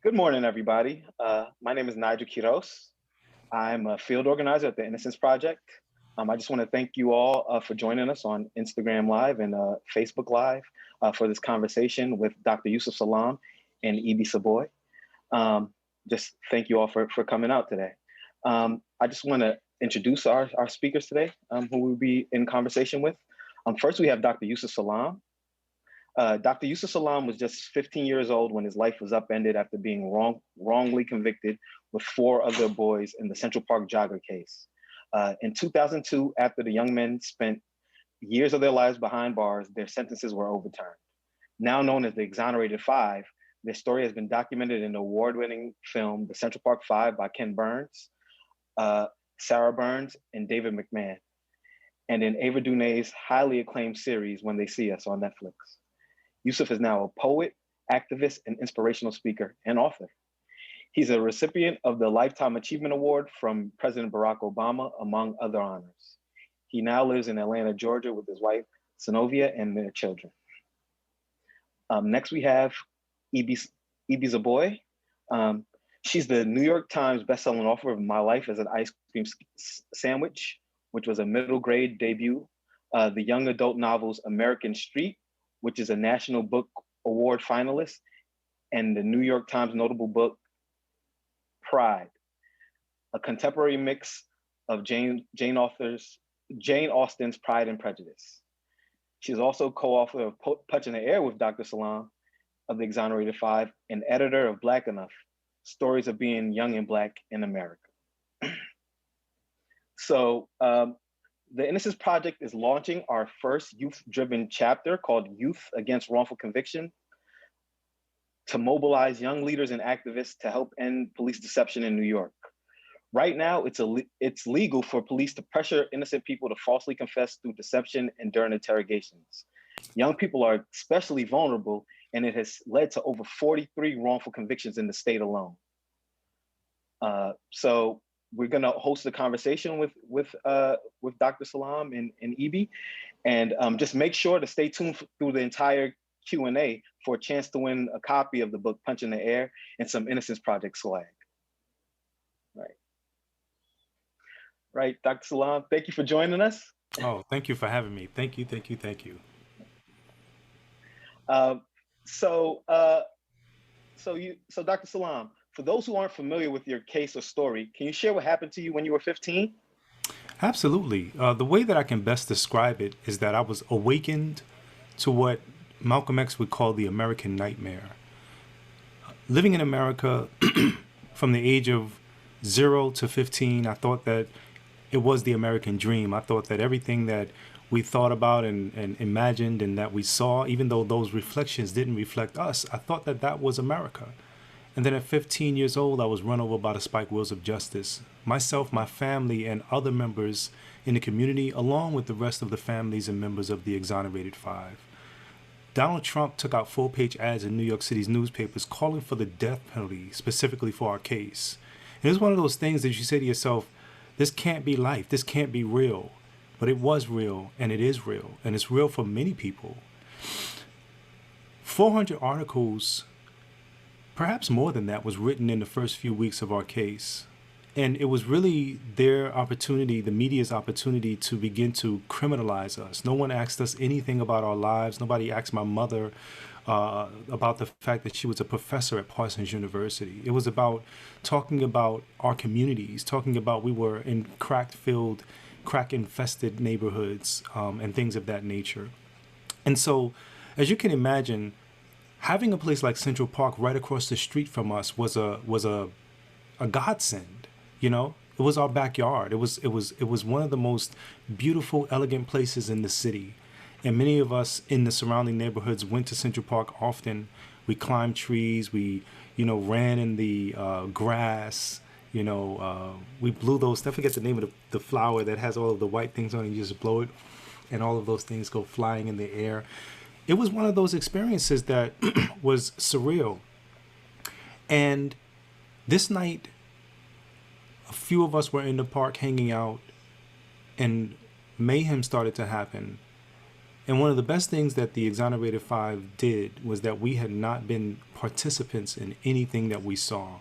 Good morning, everybody. My name is Nigel Quiros. I'm a field organizer at the Innocence Project. I just want to thank you all for joining us on Instagram Live and Facebook Live for this conversation with Dr. Yusef Salaam and Zoboi. Just thank you all for coming out today. I just want to introduce our speakers today, who we'll be in conversation with. First, we have Dr. Yusef Salaam. Dr. Yusef Salaam was just 15 years old when his life was upended after being wrongly convicted with 4 other boys in the Central Park jogger case. In 2002, after the young men spent years of their lives behind bars, their sentences were overturned. Now known as the Exonerated Five, their story has been documented in the award-winning film, The Central Park Five by Ken Burns, Sarah Burns, and David McMahon, and in Ava DuVernay's highly acclaimed series, When They See Us on Netflix. Yusef is now a poet, activist, and inspirational speaker and author. He's a recipient of the Lifetime Achievement Award from President Barack Obama, among other honors. He now lives in Atlanta, Georgia with his wife, Synovia, and their children. Next, we have Zoboi. She's the New York Times bestselling author of My Life as an Ice Cream Sandwich, which was a middle grade debut. The young adult novels American Street, which is a National Book Award finalist, and the New York Times notable book, Pride, a contemporary mix of Jane Austen's Pride and Prejudice. She's also co-author of Punch in the Air with Dr. Salaam of the Exonerated Five and editor of Black Enough, Stories of Being Young and Black in America. So, the Innocence Project is launching our first youth-driven chapter called Youth Against Wrongful Conviction to mobilize young leaders and activists to help end police deception in New York. Right now, it's legal for police to pressure innocent people to falsely confess through deception and during interrogations. Young people are especially vulnerable, and it has led to over 43 wrongful convictions in the state alone. So we're going to host a conversation with Dr. Salaam and Ibi, and just make sure to stay tuned through the entire Q&A for a chance to win a copy of the book Punch in the Air and some Innocence Project swag. Right, Dr. Salaam, thank you for joining us. Oh, thank you for having me. Thank you. So Dr. Salaam, for those who aren't familiar with your case or story, can you share what happened to you when you were 15? Absolutely. The way that I can best describe it is that I was awakened to what Malcolm X would call the American nightmare. Living in America from the age of 0 to 15, I thought that it was the American dream. I thought that everything that we thought about and imagined and that we saw, even though those reflections didn't reflect us, I thought that that was America. And then at 15 years old, I was run over by the spike wheels of justice. Myself, my family, and other members in the community, along with the rest of the families and members of the Exonerated Five. Donald Trump took out full-page ads in New York City's newspapers calling for the death penalty, specifically for our case. And it's one of those things that you say to yourself, this can't be life, this can't be real. But it was real, and it is real, and it's real for many people. 400 articles, perhaps more than that, was written in the first few weeks of our case. And it was really their opportunity, the media's opportunity, to begin to criminalize us. No one asked us anything about our lives. Nobody asked my mother about the fact that she was a professor at Parsons University. It was about talking about our communities, talking about we were in crack-filled, crack-infested neighborhoods and things of that nature. And so, as you can imagine, having a place like Central Park right across the street from us was a godsend. You know, it was our backyard. It was one of the most beautiful, elegant places in the city. And many of us in the surrounding neighborhoods went to Central Park often. We climbed trees. We, ran in the grass. We blew those. I forget the name of the flower that has all of the white things on it. You just blow it, and all of those things go flying in the air. It was one of those experiences that was surreal. And this night, a few of us were in the park hanging out, and mayhem started to happen. And one of the best things that the Exonerated Five did was that we had not been participants in anything that we saw.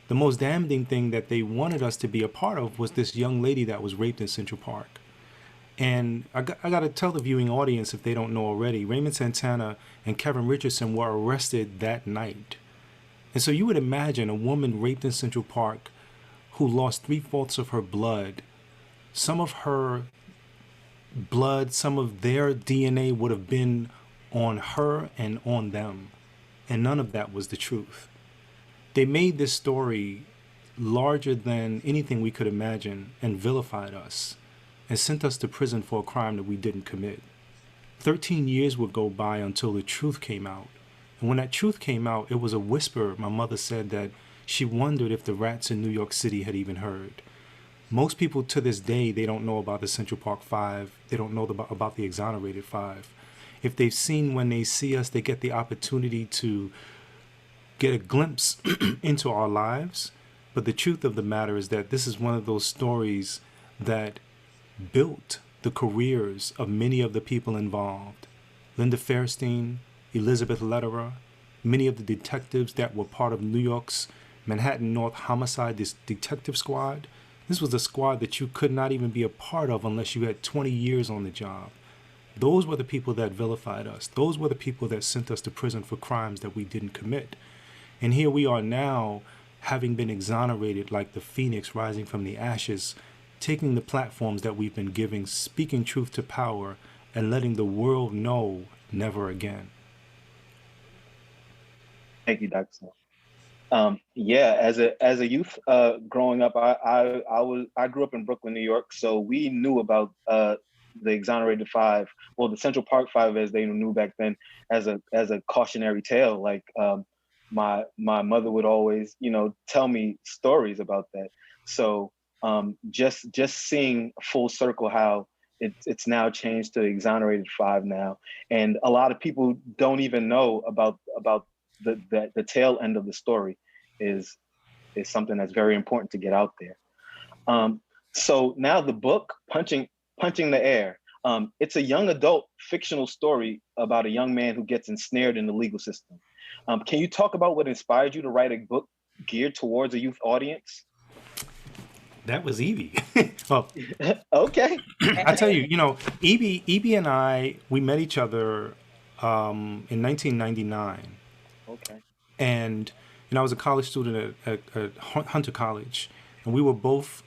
The most damning thing that they wanted us to be a part of was this young lady that was raped in Central Park. And I got to tell the viewing audience, if they don't know already, Raymond Santana and Kevin Richardson were arrested that night. And so you would imagine a woman raped in Central Park who lost 3/4 of her blood. Some of her blood, some of their DNA would have been on her and on them. And none of that was the truth. They made this story larger than anything we could imagine and vilified us and sent us to prison for a crime that we didn't commit. 13 years would go by until the truth came out. And when that truth came out, it was a whisper. My mother said that she wondered if the rats in New York City had even heard. Most people to this day, they don't know about the Central Park Five. They don't know about the Exonerated Five. If they've seen When They See Us, they get the opportunity to get a glimpse into our lives. But the truth of the matter is that this is one of those stories that built the careers of many of the people involved. Linda Fairstein, Elizabeth Lederer, many of the detectives that were part of New York's Manhattan North Homicide Detective Squad. This was a squad that you could not even be a part of unless you had 20 years on the job. Those were the people that vilified us. Those were the people that sent us to prison for crimes that we didn't commit. And here we are now, having been exonerated like the phoenix rising from the ashes, taking the platforms that we've been giving, speaking truth to power, and letting the world know never again. Thank you, Dr. Snow. Yeah, as a youth growing up, I grew up in Brooklyn, New York, so we knew about the Exonerated Five, well, the Central Park Five, as they knew back then, as a cautionary tale. Like my mother would always, tell me stories about that. So just seeing full circle how it's now changed to the Exonerated Five now, and a lot of people don't even know about the tail end of the story is something that's very important to get out there. So now the book, Punching the Air. It's a young adult fictional story about a young man who gets ensnared in the legal system. Can you talk about what inspired you to write a book geared towards a youth audience? That was Evie. Well, okay. I tell you, Evie and I, we met each other in 1999. Okay. And I was a college student at Hunter College, and we were both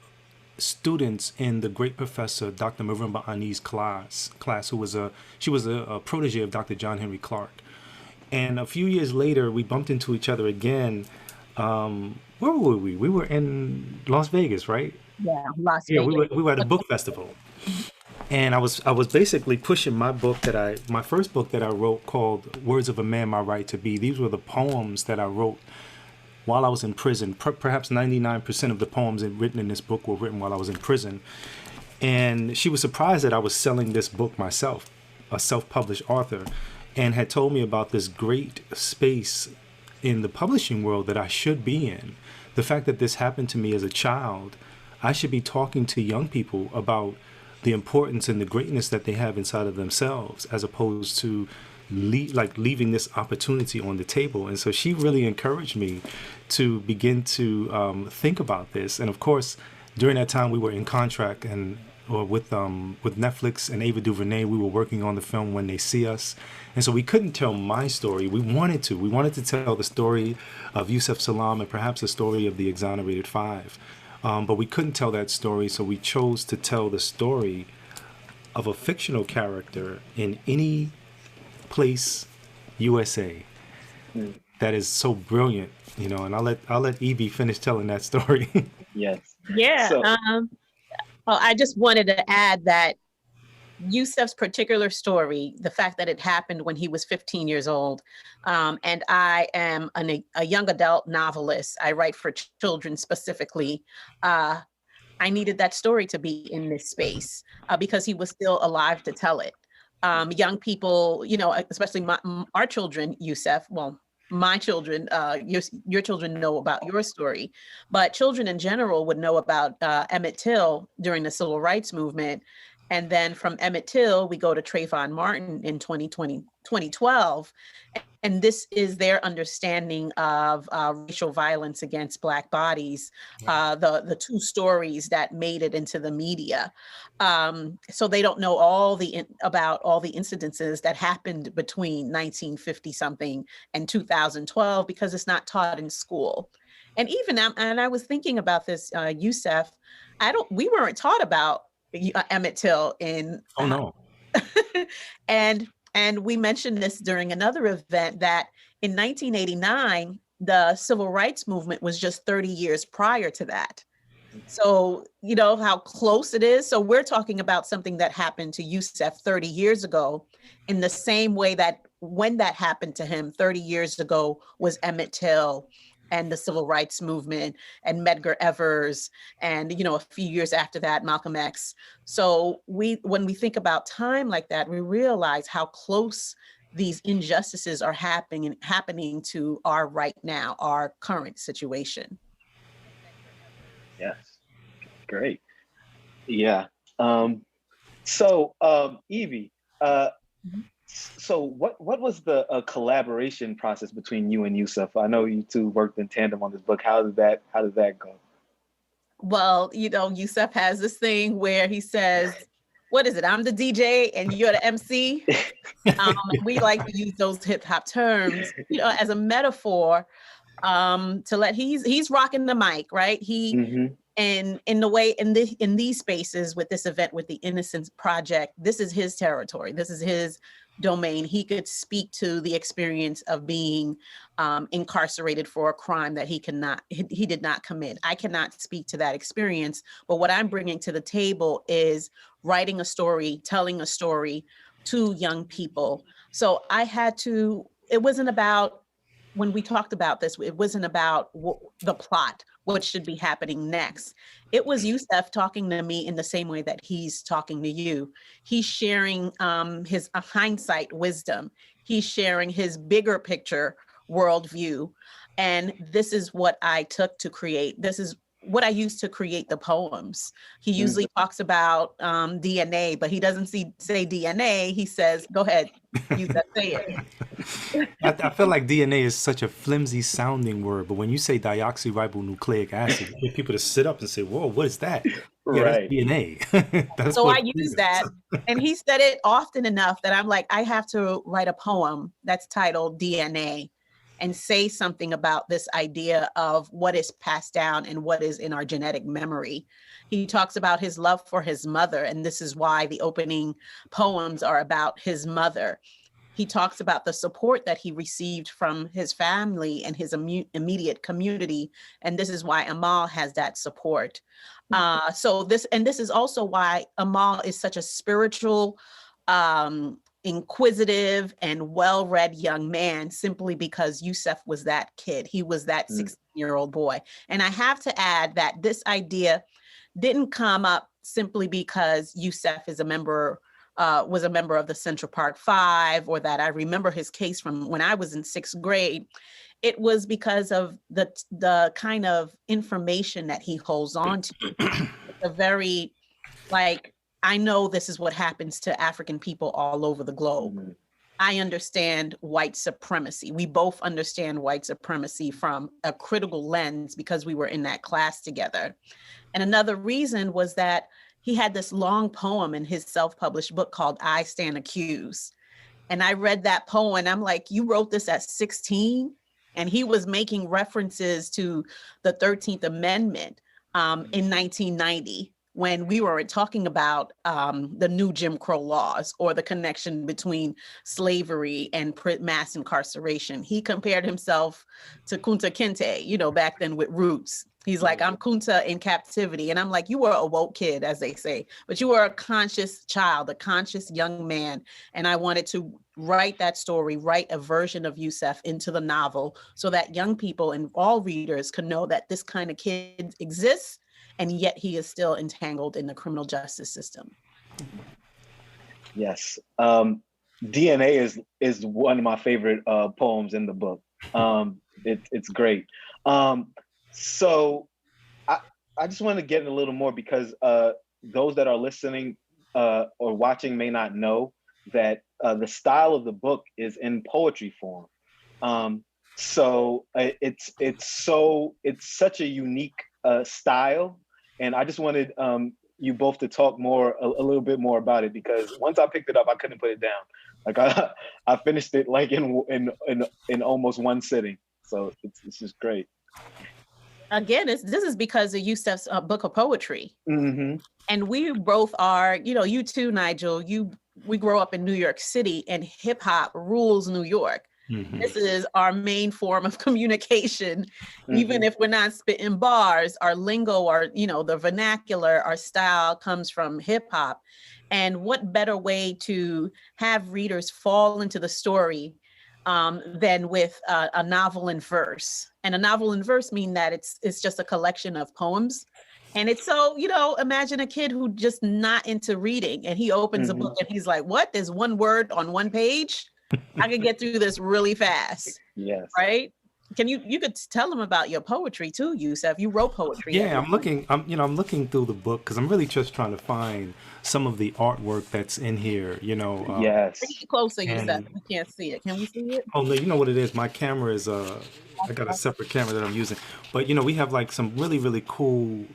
students in the great professor Dr. Marimba Ani's class, who was she was a protege of Dr. John Henry Clark. And a few years later, we bumped into each other again. Where were we? We were in Las Vegas, right? Yeah, Las Vegas. Yeah, we were at a book festival. And I was basically pushing my first book that I wrote, called Words of a Man, My Right to Be. These were the poems that I wrote while I was in prison. Perhaps 99% of the poems written in this book were written while I was in prison. And she was surprised that I was selling this book myself, a self-published author, and had told me about this great space in the publishing world that I should be in. The fact that this happened to me as a child, I should be talking to young people about the importance and the greatness that they have inside of themselves, as opposed to leaving this opportunity on the table. And so she really encouraged me to begin to think about this. And of course, during that time, we were in contract with Netflix and Ava DuVernay. We were working on the film When They See Us. And so we couldn't tell my story. We wanted to tell the story of Yusef, Salaam, and perhaps the story of the Exonerated Five. But we couldn't tell that story, so we chose to tell the story of a fictional character in any place, USA, that is so brilliant, and I'll let Evie finish telling that story. Yes. Yeah. Well, I just wanted to add that Yusef's particular story, the fact that it happened when he was 15 years old, and I am a young adult novelist. I write for children specifically. I needed that story to be in this space because he was still alive to tell it. Young people, especially our children, Yusef, well, my children, your children know about your story, but children in general would know about Emmett Till during the Civil Rights Movement. And then from Emmett Till, we go to Trayvon Martin in 2012. And this is their understanding of racial violence against Black bodies, the two stories that made it into the media. So they don't know about all the incidences that happened between 1950 something and 2012 because it's not taught in school. And even, and I was thinking about this, Yusef, we weren't taught about Emmett Till in. Oh no. And we mentioned this during another event that in 1989, the civil rights movement was just 30 years prior to that. So, you know how close it is. So we're talking about something that happened to Yusef 30 years ago in the same way that when that happened to him 30 years ago was Emmett Till and the civil rights movement and Medgar Evers and, you know, a few years after that, Malcolm X. So when we think about time like that, we realize how close these injustices are happening to our right now, our current situation. Yes, great. Yeah. So Evie, so what was the collaboration process between you and Yusef? I know you two worked in tandem on this book. How did that go? Well, you know, Yusef has this thing where he says, what is it? I'm the DJ and you're the MC. We like to use those hip hop terms, you know, as a metaphor to let he's rocking the mic, right? And in the way in these spaces with this event with the Innocence Project, this is his territory. This is his domain. He could speak to the experience of being incarcerated for a crime that he did not commit. I cannot speak to that experience, but what I'm bringing to the table is writing a story, telling a story to young people. So it wasn't about, when we talked about this, it wasn't about the plot, what should be happening next. It was Yusef talking to me in the same way that he's talking to you. He's sharing his hindsight wisdom. He's sharing his bigger picture worldview. And this is what I took to create. This is what I used to create the poems. He usually talks about DNA, but he doesn't say DNA. He says, go ahead, Yusef, say it. I feel like DNA is such a flimsy sounding word, but when you say deoxyribonucleic acid, you get people to sit up and say, whoa, what is that? Yeah, that's DNA. So I use that. And he said it often enough that I'm like, I have to write a poem that's titled DNA and say something about this idea of what is passed down and what is in our genetic memory. He talks about his love for his mother, and this is why the opening poems are about his mother. He talks about the support that he received from his family and his immediate community, and this is why Amal has that support. So this is also why Amal is such a spiritual, inquisitive and well-read young man, simply because Yusef was that kid. He was that 16-year-old boy. And I have to add that this idea didn't come up simply because Yusef is was a member of the Central Park Five, or that I remember his case from when I was in 6th grade. It was because of the kind of information that he holds on to. The very, like, I know this is what happens to African people all over the globe. I understand white supremacy. We both understand white supremacy from a critical lens because we were in that class together. And another reason was that he had this long poem in his self-published book called I Stand Accused. And I read that poem and I'm like, you wrote this at 16? And he was making references to the 13th Amendment in 1990, when we were talking about the new Jim Crow laws or the connection between slavery and mass incarceration. He compared himself to Kunta Kinte, you know, back then with Roots. He's like, I'm Kunta in captivity. And I'm like, you were a woke kid, as they say, but you were a conscious child, a conscious young man. And I wanted to write that story, write a version of Yusef into the novel so that young people and all readers can know that this kind of kid exists, and yet he is still entangled in the criminal justice system. Yes. DNA is one of my favorite poems in the book. It's great. So I just want to get in a little more because those that are listening or watching may not know that the style of the book is in poetry form. So it's such a unique style, and I just wanted you both to talk a little bit more about it, because once I picked it up, I couldn't put it down. Like I finished it like in almost one sitting. So it's just great. Again, this is because of Yusef's book of poetry. Mm-hmm. And we both are, you too, Nigel, we grow up in New York City, and hip hop rules New York. Mm-hmm. This is our main form of communication. Mm-hmm. Even if we're not spitting bars, our lingo, the vernacular, our style comes from hip hop. And what better way to have readers fall into the story than with a novel in verse. And a novel in verse mean that it's just a collection of poems. And it's so, imagine a kid who just not into reading, and he opens a book and he's like, what? There's one word on one page? I could get through this really fast. Yes. Right? Can you could tell them about your poetry too, Yusef. You wrote poetry. Yeah, I'm looking through the book because I'm really just trying to find some of the artwork that's in here, Yes. Bring it closer, Yusef. We can't see it. Can we see it? Oh no, you know what it is? My camera is I got a separate camera that I'm using. But we have like some really, really cool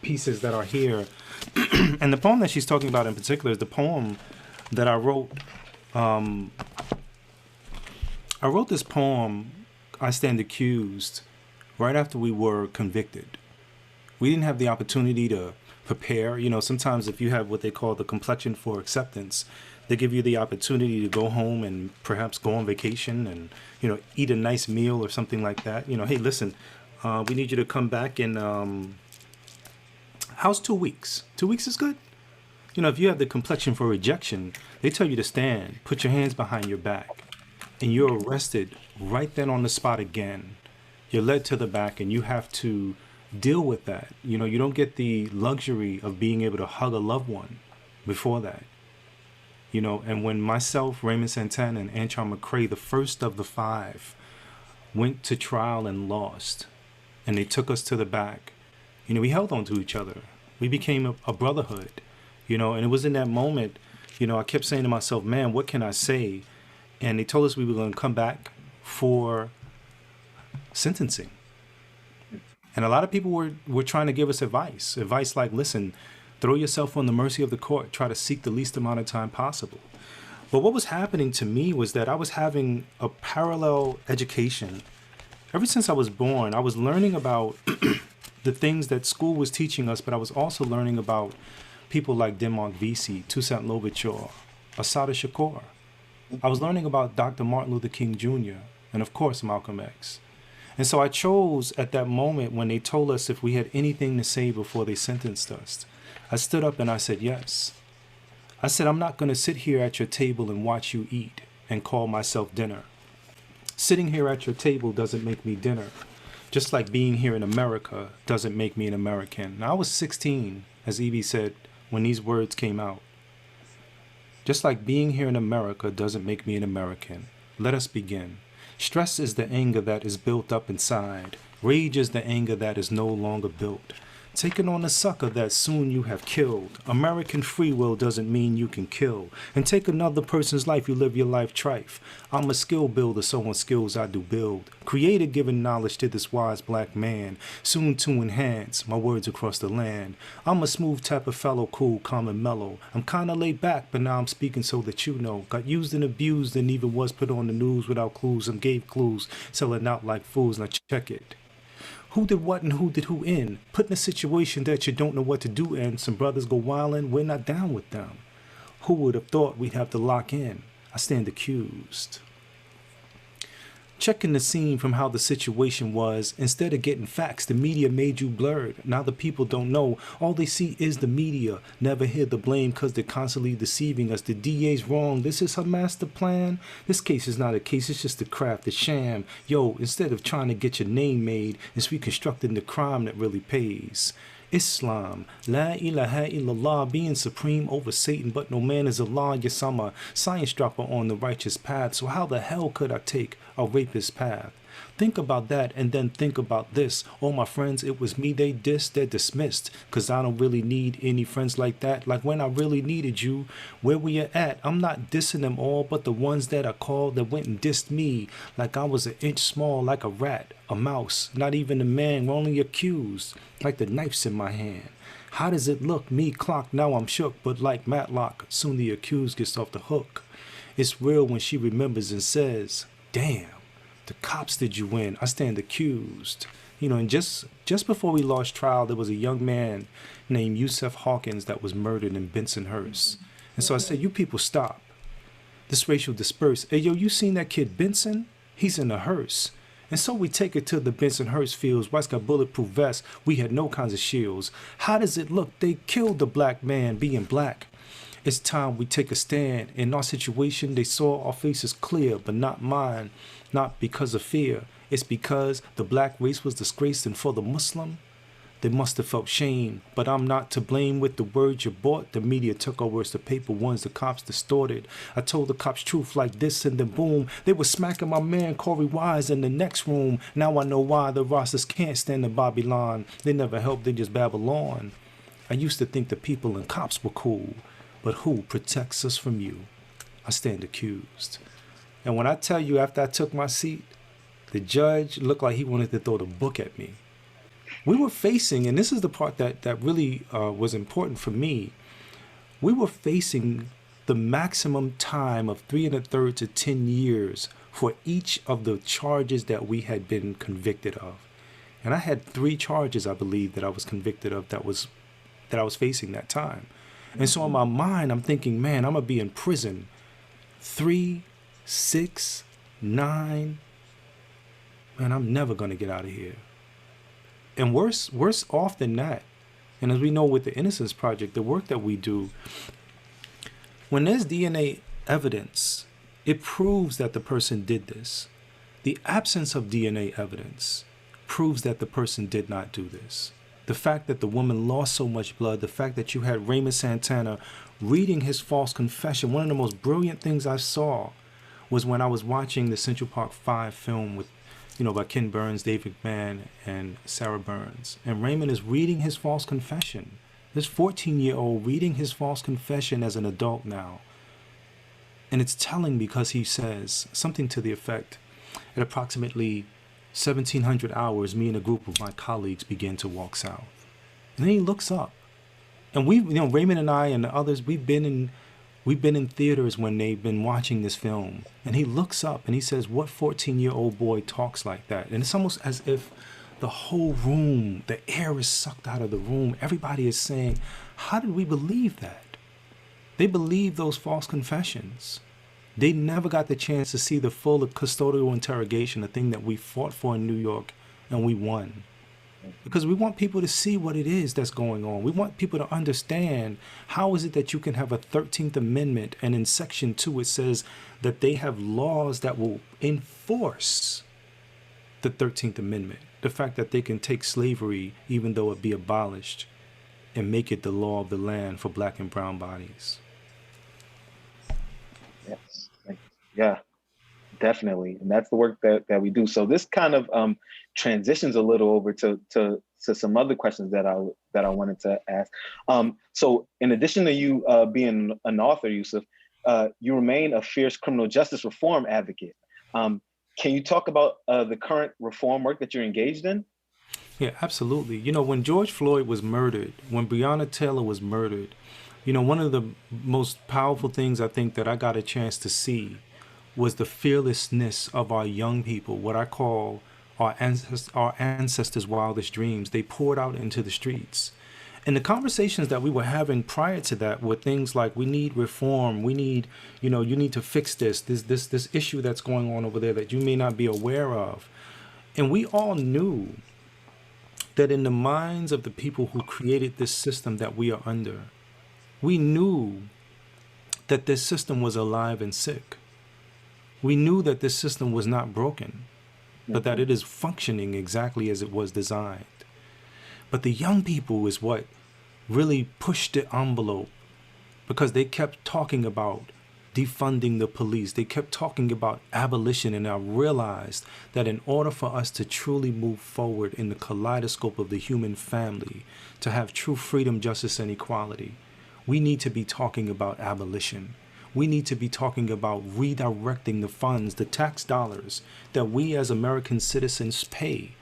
pieces that are here. And the poem that she's talking about in particular is the poem that I wrote. I wrote this poem, I Stand Accused, right after we were convicted. We didn't have the opportunity to prepare. Sometimes if you have what they call the complexion for acceptance, they give you the opportunity to go home and perhaps go on vacation and, eat a nice meal or something like that. Hey, listen, we need you to come back in, how's 2 weeks? 2 weeks is good? If you have the complexion for rejection, they tell you to stand, put your hands behind your back, and you're arrested right then on the spot again. You're led to the back and you have to deal with that. You don't get the luxury of being able to hug a loved one before that. And when myself, Raymond Santana, and Antron McCrae, the first of the 5, went to trial and lost, and they took us to the back, we held on to each other. We became a brotherhood, and it was in that moment, I kept saying to myself, man, what can I say? And they told us we were going to come back for sentencing. And a lot of people were trying to give us advice like, listen, throw yourself on the mercy of the court, try to seek the least amount of time possible. But what was happening to me was that I was having a parallel education. Ever since I was born, I was learning about the things that school was teaching us, but I was also learning about people like Denmark Vesey, Toussaint Louverture, Assata Shakur. I was learning about Dr. Martin Luther King Jr. and, of course, Malcolm X. And so I chose at that moment when they told us if we had anything to say before they sentenced us, I stood up and I said, yes. I said, I'm not going to sit here at your table and watch you eat and call myself dinner. Sitting here at your table doesn't make me dinner. Just like being here in America doesn't make me an American. Now, I was 16, as Evie said, when these words came out. Just like being here in America doesn't make me an American. Let us begin. Stress is the anger that is built up inside. Rage is the anger that is no longer built. Taking on a sucker that soon you have killed. American free will doesn't mean you can kill. And take another person's life, you live your life trife. I'm a skill builder, so on skills I do build. Creator giving knowledge to this wise black man. Soon to enhance my words across the land. I'm a smooth type of fellow, cool, calm and mellow. I'm kinda laid back, but now I'm speaking so that you know. Got used and abused and even was put on the news without clues and gave clues. Selling out like fools, now check it. Who did what and who did who in? Put in a situation that you don't know what to do in. Some brothers go wildin', we're not down with them. Who would have thought we'd have to lock in? I stand accused. Checking the scene from how the situation was. Instead of getting facts, the media made you blurred. Now the people don't know. All they see is the media. Never hear the blame because they're constantly deceiving us. The DA's wrong. This is her master plan. This case is not a case. It's just a craft, a sham. Yo, instead of trying to get your name made, it's reconstructing the crime that really pays. Islam, La ilaha illallah, being supreme over Satan, but no man is Allah. Yes, I'm a science dropper on the righteous path, so how the hell could I take a rapist path? Think about that and then think about this. All my friends, it was me they dissed, they're dismissed. Cause I don't really need any friends like that. Like when I really needed you, where we are at, I'm not dissing them all, but the ones that I called that went and dissed me. Like I was an inch small, like a rat, a mouse, not even a man, wrongly accused. Like the knife's in my hand. How does it look? Me clock, now I'm shook, but like Matlock, soon the accused gets off the hook. It's real when she remembers and says, damn, the cops did you in, I stand accused. You know, and just before we lost trial, there was a young man named Yusef Hawkins that was murdered in Bensonhurst. And so I said, you people stop. This racial disperse. Hey, yo, you seen that kid Benson? He's in a hearse. And so we take it to the Bensonhurst fields. White's got bulletproof vests. We had no kinds of shields. How does it look? They killed the black man being black. It's time we take a stand. In our situation, they saw our faces clear, but not mine. Not because of fear. It's because the black race was disgraced, and for the Muslim, they must have felt shame. But I'm not to blame with the words you bought. The media took our words to paper, ones the cops distorted. I told the cops truth like this, and then boom, they were smacking my man Corey Wise in the next room. Now I know why the Rostas can't stand the Babylon. They never helped, they just babble on. I used to think the people and cops were cool, but who protects us from you? I stand accused. And when I tell you, after I took my seat, the judge looked like he wanted to throw the book at me. We were facing, and this is the part that really was important for me, we were facing the maximum time of 3 1/3 to 10 years for each of the charges that we had been convicted of. And I had 3 charges, I believe, that I was convicted of that I was facing that time. And so in my mind, I'm thinking, man, I'm going to be in prison 3, 6, 9. Man, I'm never going to get out of here. And worse off than that. And as we know with the Innocence Project, the work that we do, when there's DNA evidence, it proves that the person did this. The absence of DNA evidence proves that the person did not do this. The fact that the woman lost so much blood, the fact that you had Raymond Santana reading his false confession. One of the most brilliant things I saw was when I was watching the Central Park 5 film with, by Ken Burns, David McMahon, and Sarah Burns. And Raymond is reading his false confession. This 14-year-old reading his false confession as an adult now. And it's telling because he says something to the effect, at approximately 1700 hours, me and a group of my colleagues began to walk south. And then he looks up. And Raymond and I and the others, we've been in theaters when they've been watching this film. And he looks up and he says, what 14-year-old boy talks like that? And it's almost as if the whole room, the air is sucked out of the room. Everybody is saying, how did we believe that? They believed those false confessions. They never got the chance to see the full custodial interrogation, the thing that we fought for in New York, and we won. Because we want people to see what it is that's going on. We want people to understand how is it that you can have a 13th Amendment, and in Section 2 it says that they have laws that will enforce the 13th Amendment. The fact that they can take slavery, even though it be abolished, and make it the law of the land for black and brown bodies. Yes. Yeah, definitely. And that's the work that we do. So this kind of transitions a little over to some other questions that I wanted to ask. So in addition to you being an author, Yusef, you remain a fierce criminal justice reform advocate. Can you talk about the current reform work that you're engaged in? Yeah, absolutely. When George Floyd was murdered, when Breonna Taylor was murdered, one of the most powerful things I think that I got a chance to see was the fearlessness of our young people, what I call our ancestors' wildest dreams. They poured out into the streets. And the conversations that we were having prior to that were things like, we need reform, we need, you need to fix this issue that's going on over there that you may not be aware of. And we all knew that in the minds of the people who created this system that we are under, we knew that this system was alive and sick. We knew that this system was not broken, but that it is functioning exactly as it was designed. But the young people is what really pushed the envelope, because they kept talking about defunding the police. They kept talking about abolition, and I realized that in order for us to truly move forward in the kaleidoscope of the human family, to have true freedom, justice, and equality, we need to be talking about abolition. We need to be talking about redirecting the funds, the tax dollars that we as American citizens pay,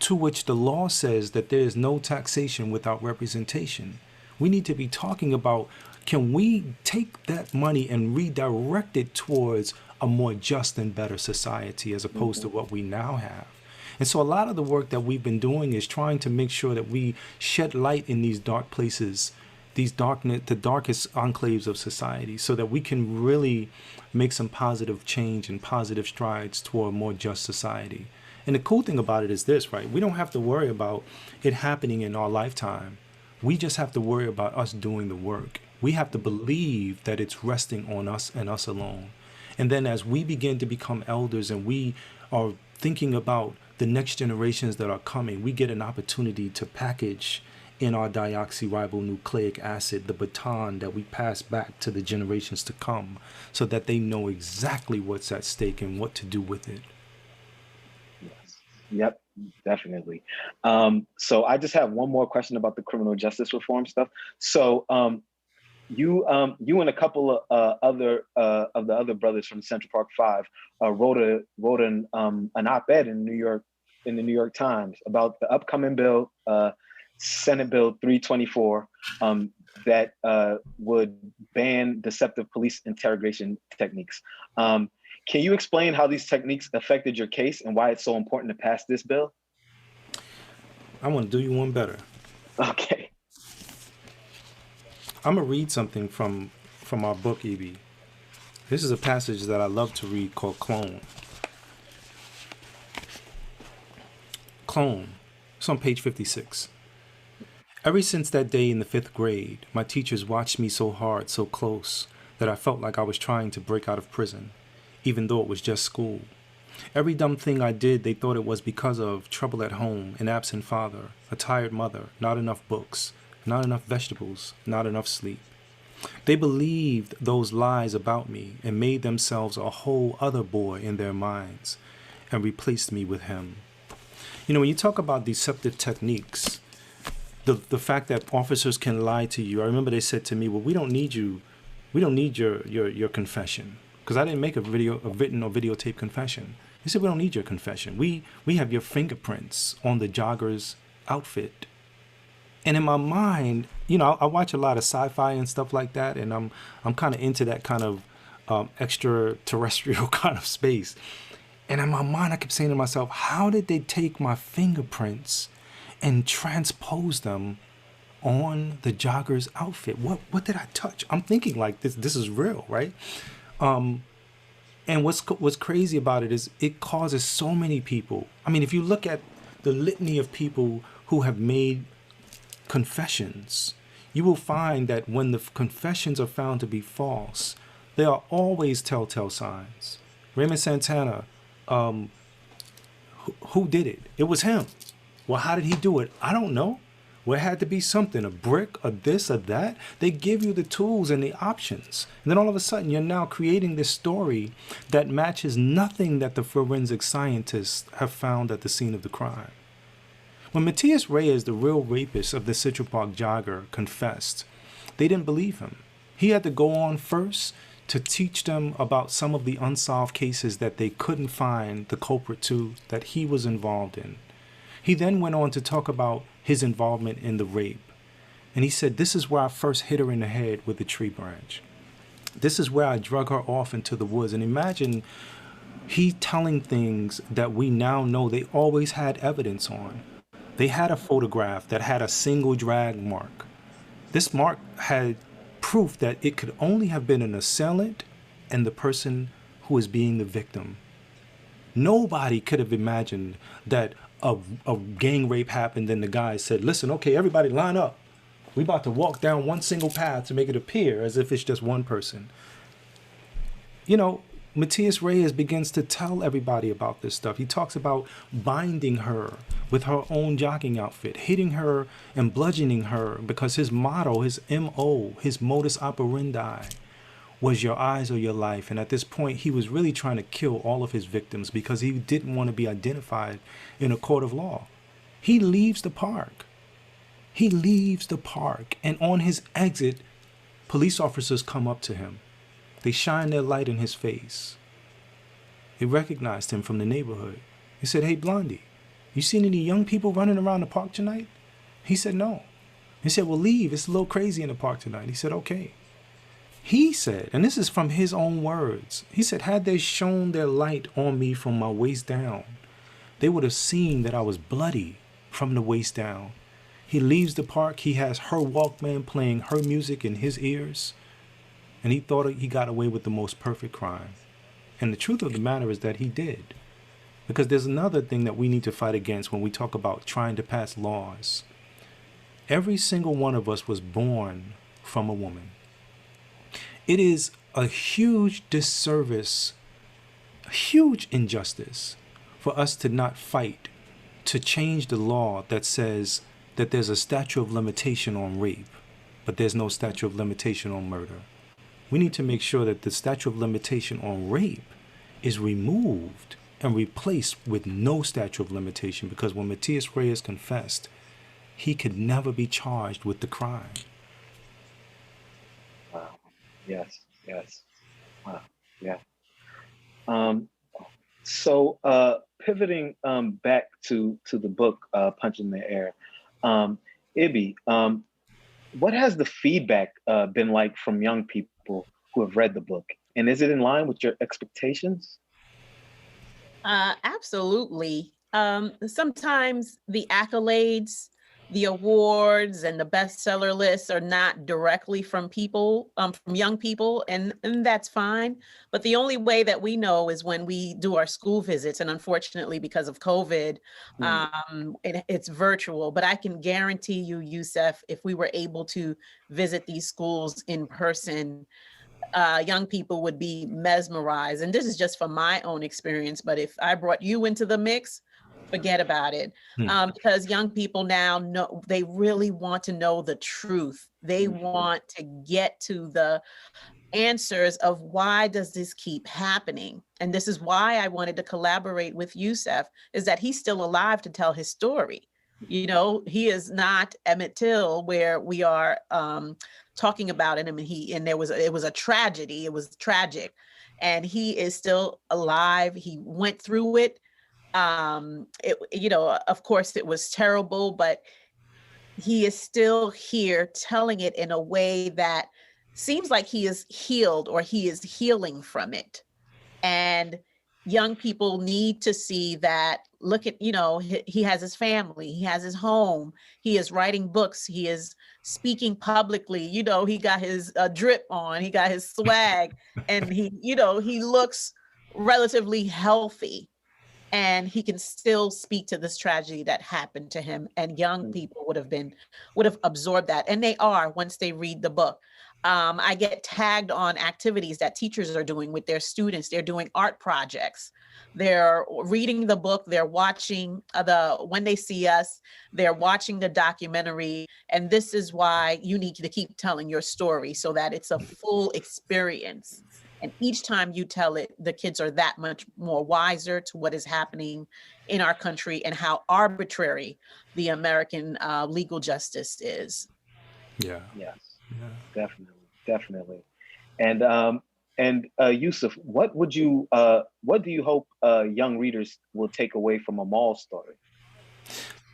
to which the law says that there is no taxation without representation. We need to be talking about, can we take that money and redirect it towards a more just and better society as opposed to what we now have? And so a lot of the work that we've been doing is trying to make sure that we shed light in these dark places, the darkest enclaves of society, so that we can really make some positive change and positive strides toward a more just society. And the cool thing about it is this, right? We don't have to worry about it happening in our lifetime. We just have to worry about us doing the work. We have to believe that it's resting on us and us alone. And then as we begin to become elders and we are thinking about the next generations that are coming, we get an opportunity to package in our deoxyribonucleic acid the baton that we pass back to the generations to come, so that they know exactly what's at stake and what to do with it. Yes. Yep, definitely. So I just have one more question about the criminal justice reform stuff. So you and a couple of other brothers from Central Park Five wrote an op-ed in the New York Times about the upcoming bill, Senate Bill 324, that would ban deceptive police interrogation techniques. Can you explain how these techniques affected your case and why it's so important to pass this bill? I want to do you one better. Okay. I'm going to read something from our book, Evie. This is a passage that I love to read called Clone. Clone. It's on page 56. Ever since that day in the 5th grade, my teachers watched me so hard, so close, that I felt like I was trying to break out of prison, even though it was just school. Every dumb thing I did, they thought it was because of trouble at home, an absent father, a tired mother, not enough books, not enough vegetables, not enough sleep. They believed those lies about me and made themselves a whole other boy in their minds and replaced me with him. You know, when you talk about deceptive techniques, the fact that officers can lie to you, I remember they said to me, well, we don't need your confession, because I didn't make a written or videotape confession. They said, we don't need your confession. We have your fingerprints on the jogger's outfit. And in my mind, you know, I watch a lot of sci-fi and stuff like that, and I'm kind of into that kind of extraterrestrial kind of space. And in my mind, I kept saying to myself, how did they take my fingerprints and transpose them on the jogger's outfit? What did I touch? I'm thinking like this is real, right? And what's crazy about it is it causes so many people. I mean, if you look at the litany of people who have made confessions, you will find that when the confessions are found to be false, there are always telltale signs. Raymond Santana, who did it? It was him. Well, how did he do it? I don't know. Well, it had to be something, a brick, or this, or that. They give you the tools and the options. And then all of a sudden, you're now creating this story that matches nothing that the forensic scientists have found at the scene of the crime. When Matias Reyes, the real rapist of the Central Park jogger, confessed, they didn't believe him. He had to go on first to teach them about some of the unsolved cases that they couldn't find the culprit to, that he was involved in. He then went on to talk about his involvement in the rape. And he said, this is where I first hit her in the head with the tree branch. This is where I drug her off into the woods. And imagine he telling things that we now know they always had evidence on. They had a photograph that had a single drag mark. This mark had proof that it could only have been an assailant and the person who was being the victim. Nobody could have imagined that a gang rape happened and the guy said, listen, okay, everybody line up. We about to walk down one single path to make it appear as if it's just one person. You know, Matias Reyes begins to tell everybody about this stuff. He talks about binding her with her own jogging outfit, hitting her and bludgeoning her because his motto, his MO, his modus operandi was your eyes or your life. And at this point, he was really trying to kill all of his victims because he didn't want to be identified in a court of law. He leaves the park. He leaves the park, and on his exit, police officers come up to him. They shine their light in his face. They recognized him from the neighborhood. They said, "Hey, Blondie, you seen any young people running around the park tonight?" He said, "No." He said, "Well, leave. It's a little crazy in the park tonight." He said, "Okay." He said, and this is from his own words, he said, "Had they shone their light on me from my waist down, they would have seen that I was bloody from the waist down." He leaves the park. He has her Walkman playing her music in his ears, and he thought he got away with the most perfect crime. And the truth of the matter is that he did. Because there's another thing that we need to fight against when we talk about trying to pass laws. Every single one of us was born from a woman. It is a huge disservice, a huge injustice for us to not fight to change the law that says that there's a statute of limitation on rape, but there's no statute of limitation on murder. We need to make sure that the statute of limitation on rape is removed and replaced with no statute of limitation, because when Matias Reyes confessed, he could never be charged with the crime. Wow. Yes. Wow. Yeah. So pivoting back to the book, Punch in the Air, Ibi, what has the feedback been like from young people who have read the book? And is it in line with your expectations? Absolutely. Sometimes the accolades, the awards, and the bestseller lists are not directly from people, from young people, and that's fine. But the only way that we know is when we do our school visits. And unfortunately, because of COVID, it's virtual. But I can guarantee you, Yusef, if we were able to visit these schools in person, young people would be mesmerized. And this is just from my own experience. But if I brought you into the mix, forget about it. Because young people now know, they really want to know the truth. They want to get to the answers of why does this keep happening? And this is why I wanted to collaborate with Yusef, is that he's still alive to tell his story. You know, he is not Emmett Till, where we are talking about it. I mean, it was a tragedy. It was tragic, and he is still alive. He went through it. Of course, it was terrible, but he is still here telling it in a way that seems like he is healed, or he is healing from it. And young people need to see that. Look at, he has his family, he has his home, he is writing books, he is speaking publicly, he got his drip on, he got his swag, and he looks relatively healthy, and he can still speak to this tragedy that happened to him. And young people would have absorbed that, and they are, once they read the book. I get tagged on activities that teachers are doing with their students. They're doing art projects. They're reading the book. They're watching When They See Us. They're watching the documentary. And this is why you need to keep telling your story, so that it's a full experience. And each time you tell it, the kids are that much more wiser to what is happening in our country and how arbitrary the American legal justice is. Yeah. Yes. Yeah. Definitely. And Yusef, what do you hope young readers will take away from Amal's story?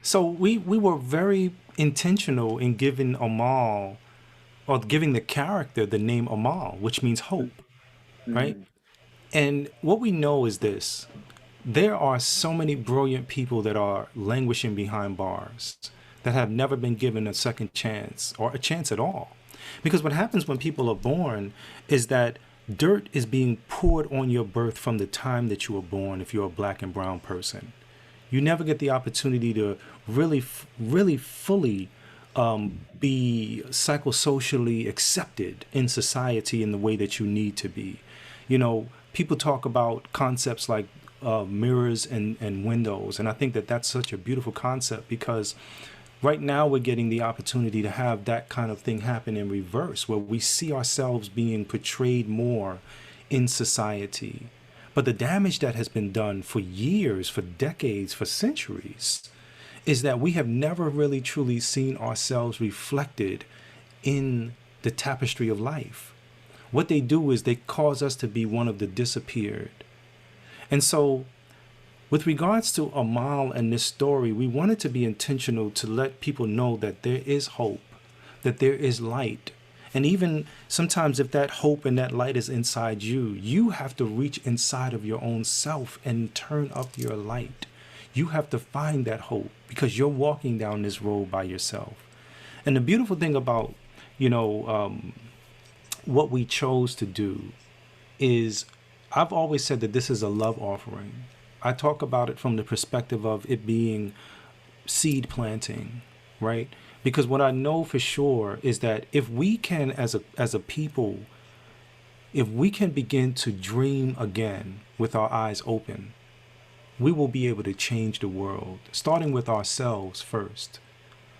So we were very intentional in giving Amal, or giving the character, the name Amal, which means hope, right? And what we know is this: there are so many brilliant people that are languishing behind bars that have never been given a second chance, or a chance at all. Because what happens when people are born is that dirt is being poured on your birth from the time that you were born. If you're a black and brown person, you never get the opportunity to really fully be psychosocially accepted in society in the way that you need to be. People talk about concepts like mirrors and windows, and I think that that's such a beautiful concept, because Right now, we're getting the opportunity to have that kind of thing happen in reverse, where we see ourselves being portrayed more in society. But the damage that has been done for years, for decades, for centuries, is that we have never really truly seen ourselves reflected in the tapestry of life. What they do is they cause us to be one of the disappeared. And so, with regards to Amal and this story, we wanted to be intentional to let people know that there is hope, that there is light. And even sometimes if that hope and that light is inside you, you have to reach inside of your own self and turn up your light. You have to find that hope because you're walking down this road by yourself. And the beautiful thing about, what we chose to do is, I've always said that this is a love offering. I talk about it from the perspective of it being seed planting, right? Because what I know for sure is that if we can, as a people, if we can begin to dream again with our eyes open, we will be able to change the world, starting with ourselves first.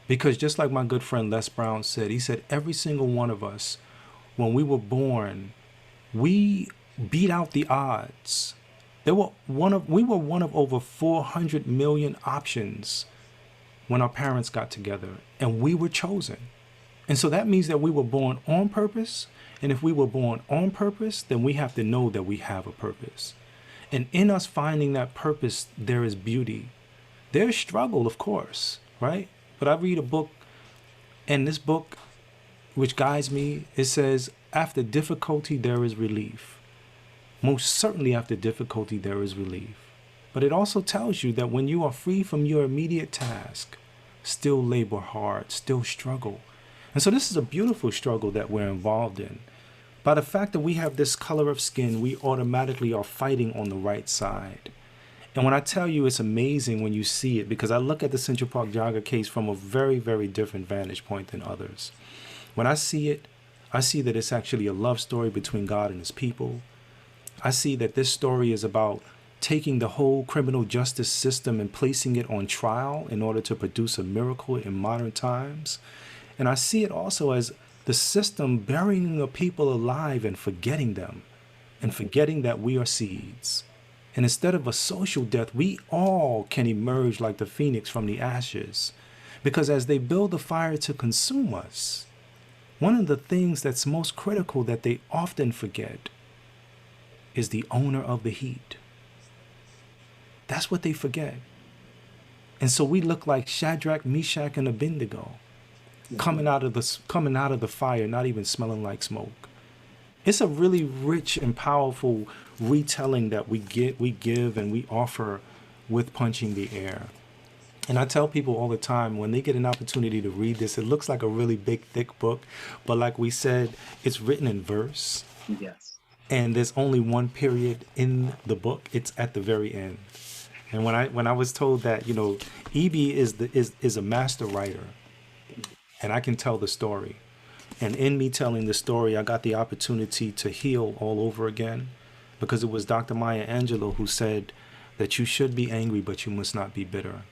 Because just like my good friend Les Brown said, he said every single one of us, when we were born, we beat out the odds. We were one of over 400 million options when our parents got together, and we were chosen. And so that means that we were born on purpose. And if we were born on purpose, then we have to know that we have a purpose. And in us finding that purpose, there is beauty. There is struggle, of course, right? But I read a book, and this book, which guides me, it says, after difficulty, there is relief. Most certainly after difficulty, there is relief. But it also tells you that when you are free from your immediate task, still labor hard, still struggle. And so this is a beautiful struggle that we're involved in. By the fact that we have this color of skin, we automatically are fighting on the right side. And when I tell you, it's amazing when you see it, because I look at the Central Park jogger case from a very, very different vantage point than others. When I see it, I see that it's actually a love story between God and his people. I see that this story is about taking the whole criminal justice system and placing it on trial in order to produce a miracle in modern times. And I see it also as the system burying the people alive and forgetting them, and forgetting that we are seeds. And instead of a social death, we all can emerge like the phoenix from the ashes. Because as they build the fire to consume us, one of the things that's most critical that they often forget is the owner of the heat. That's what they forget. And so we look like Shadrach, Meshach, and Abednego coming out of the fire, not even smelling like smoke. It's a really rich and powerful retelling that we give and we offer with Punching the Air. And I tell people all the time, when they get an opportunity to read this, it looks like a really big, thick book. But like we said, it's written in verse. Yes. And there's only one period in the book. It's at the very end. And when I was told that, E.B. is a master writer, and I can tell the story. And in me telling the story, I got the opportunity to heal all over again, because it was Dr. Maya Angelou who said that you should be angry, but you must not be bitter.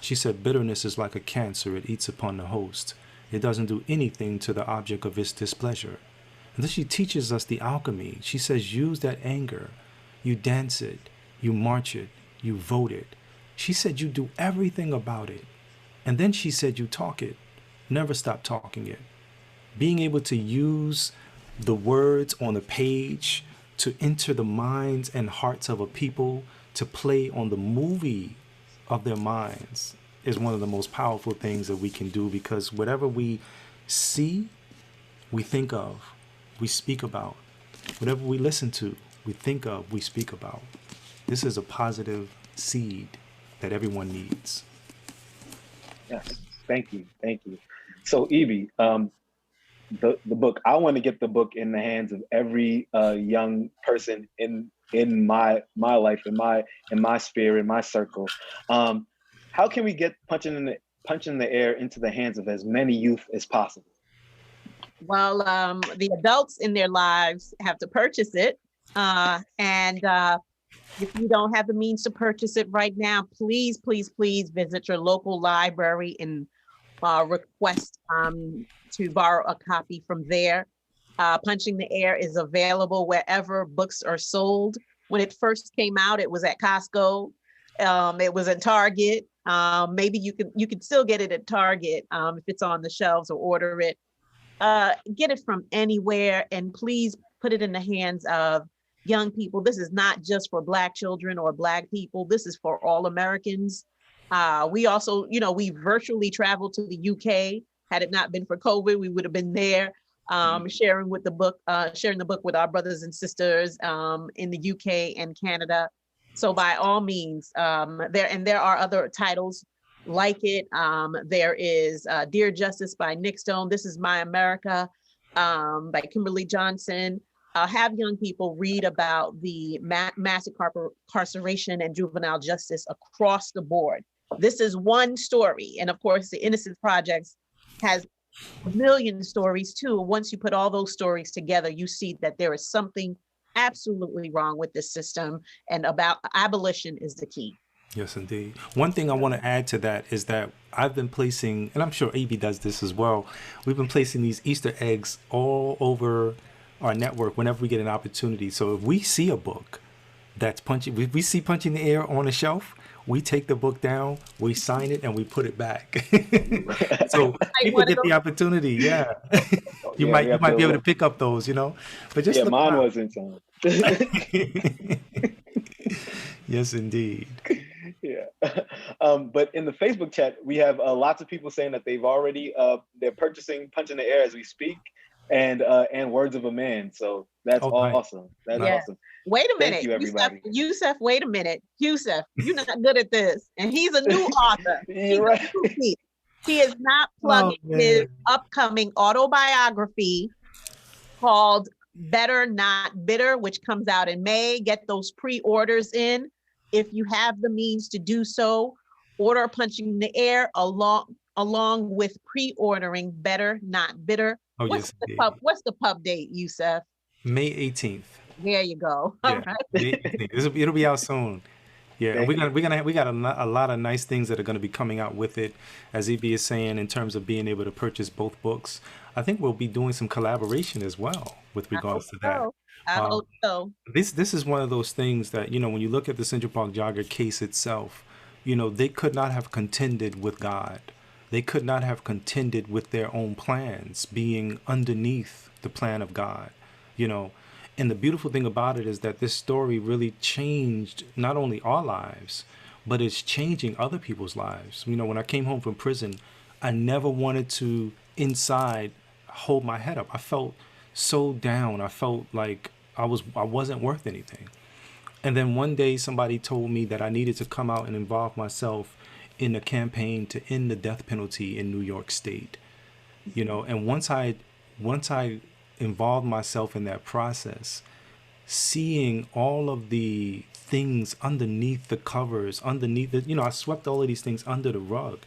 She said bitterness is like a cancer. It eats upon the host. It doesn't do anything to the object of its displeasure. And then she teaches us the alchemy. She says, use that anger. You dance it. You march it. You vote it. She said, you do everything about it. And then she said, you talk it. Never stop talking it. Being able to use the words on the page to enter the minds and hearts of a people, to play on the movie of their minds, is one of the most powerful things that we can do, because whatever we see, we think of, we speak about. Whatever we listen to, we think of, we speak about. This is a positive seed that everyone needs. Yes. Thank you. So, Evie, the book, I want to get the book in the hands of every young person in my life, in my sphere, in my circle. How can we get Punching the Air into the hands of as many youth as possible? Well, the adults in their lives have to purchase it. And if you don't have the means to purchase it right now, please, please, please visit your local library and request to borrow a copy from there. Punching the Air is available wherever books are sold. When it first came out, it was at Costco. It was at Target. Maybe you can still get it at Target if it's on the shelves, or order it. Get it from anywhere, and please put it in the hands of young people. This is not just for Black children or Black people. This is for all Americans. We also, we virtually traveled to the UK. Had it not been for COVID, we would have been there, sharing the book with our brothers and sisters in the UK and Canada. So by all means, there are other titles like it. There is Dear Justice by Nick Stone. This is My America by Kimberly Johnson. Have young people read about the mass incarceration and juvenile justice across the board. This is one story. And of course, the Innocence Project has a million stories too. Once you put all those stories together, you see that there is something absolutely wrong with this system, and about abolition is the key. Yes, indeed. One thing I want to add to that is that I've been placing, and I'm sure AB does this as well, we've been placing these Easter eggs all over our network whenever we get an opportunity. So if we see a book that's we see Punching the Air on a shelf, we take the book down, we sign it, and we put it back. So people get the opportunity. Yeah, you might be able to pick up those, But just look mine around. wasn't signed. Yes, indeed. Yeah. But in the Facebook chat, we have lots of people saying that they've already they're purchasing Punching the Air as we speak, and Words of a Man. So that's awesome. That's awesome. Wait a minute, Thank you, everybody. Yusef, wait a minute. Yusef, you're not good at this. And he's a new author. You're right. He is not plugging his upcoming autobiography called Better Not Bitter, which comes out in May. Get those pre-orders in. If you have the means to do so, order Punching the Air along with pre-ordering Better Not Bitter. Oh, what's the pub date, Yusef? May 18th. There you go. All right. It'll be out soon. Yeah, and we got a lot of nice things that are going to be coming out with it, as EB is saying, in terms of being able to purchase both books. I think we'll be doing some collaboration as well with regards to that. I hope so. This is one of those things that, when you look at the Central Park Jogger case itself, they could not have contended with God. They could not have contended with their own plans being underneath the plan of God, And the beautiful thing about it is that this story really changed not only our lives, but it's changing other people's lives. When I came home from prison, I never wanted to inside hold my head up. I felt so down. I felt like I wasn't worth anything. And then one day somebody told me that I needed to come out and involve myself in a campaign to end the death penalty in New York State. And once I involved myself in that process, seeing all of the things underneath the covers, I swept all of these things under the rug.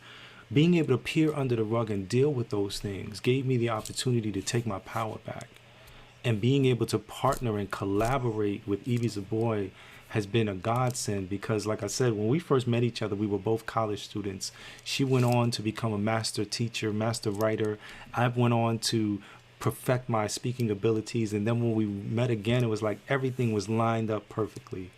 Being able to peer under the rug and deal with those things gave me the opportunity to take my power back. And being able to partner and collaborate with Evie Zoboi has been a godsend, because like I said, when we first met each other, we were both college students. She went on to become a master teacher, master writer. I went on to perfect my speaking abilities. And then when we met again, it was like everything was lined up perfectly.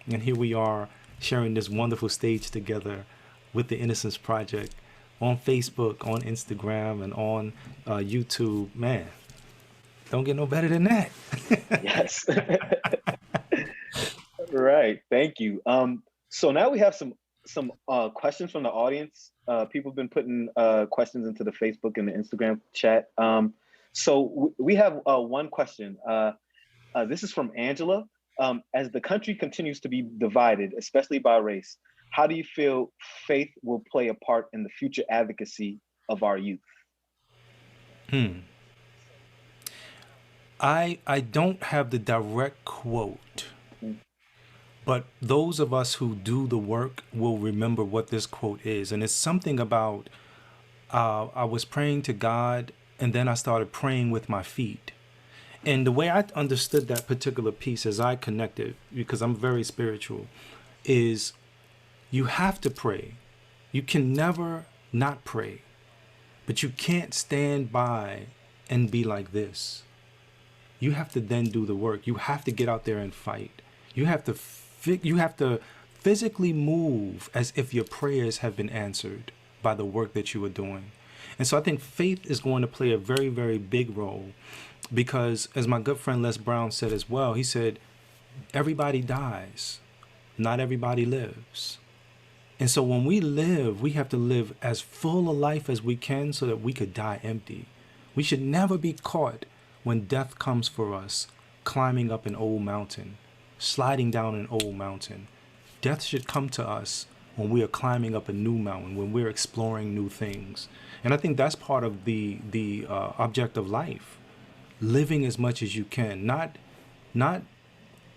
And here we are sharing this wonderful stage together with the Innocence Project on Facebook, on Instagram, and on YouTube. Man, don't get no better than that. Yes. Right. Thank you. So now we have some questions from the audience. People have been putting questions into the Facebook and the Instagram chat. So we have one question. This is from Angela. As the country continues to be divided, especially by race, how do you feel faith will play a part in the future advocacy of our youth? I don't have the direct quote, but those of us who do the work will remember what this quote is. And it's something about, I was praying to God, and then I started praying with my feet. And the way I understood that particular piece as I connected, because I'm very spiritual, is you have to pray. You can never not pray. But you can't stand by and be like this. You have to then do the work. You have to get out there and fight. You have to physically move as if your prayers have been answered by the work that you are doing. And so I think faith is going to play a very, very big role, because as my good friend Les Brown said as well, he said, everybody dies, not everybody lives. And so when we live, we have to live as full a life as we can so that we could die empty. We should never be caught when death comes for us, climbing up an old mountain, sliding down an old mountain. Death should come to us when we are climbing up a new mountain, when we're exploring new things. And I think that's part of the object of life. Living as much as you can, not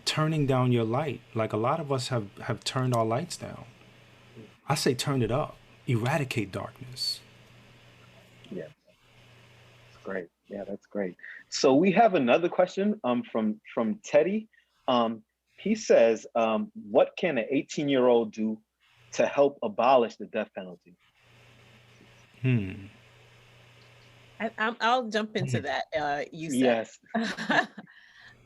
turning down your light. Like a lot of us have turned our lights down. I say turn it up, eradicate darkness. Yeah, that's great. Yeah, that's great. So we have another question from Teddy. He says, what can an 18-year-old do to help abolish the death penalty? I'll jump into that, Yusef. Yes.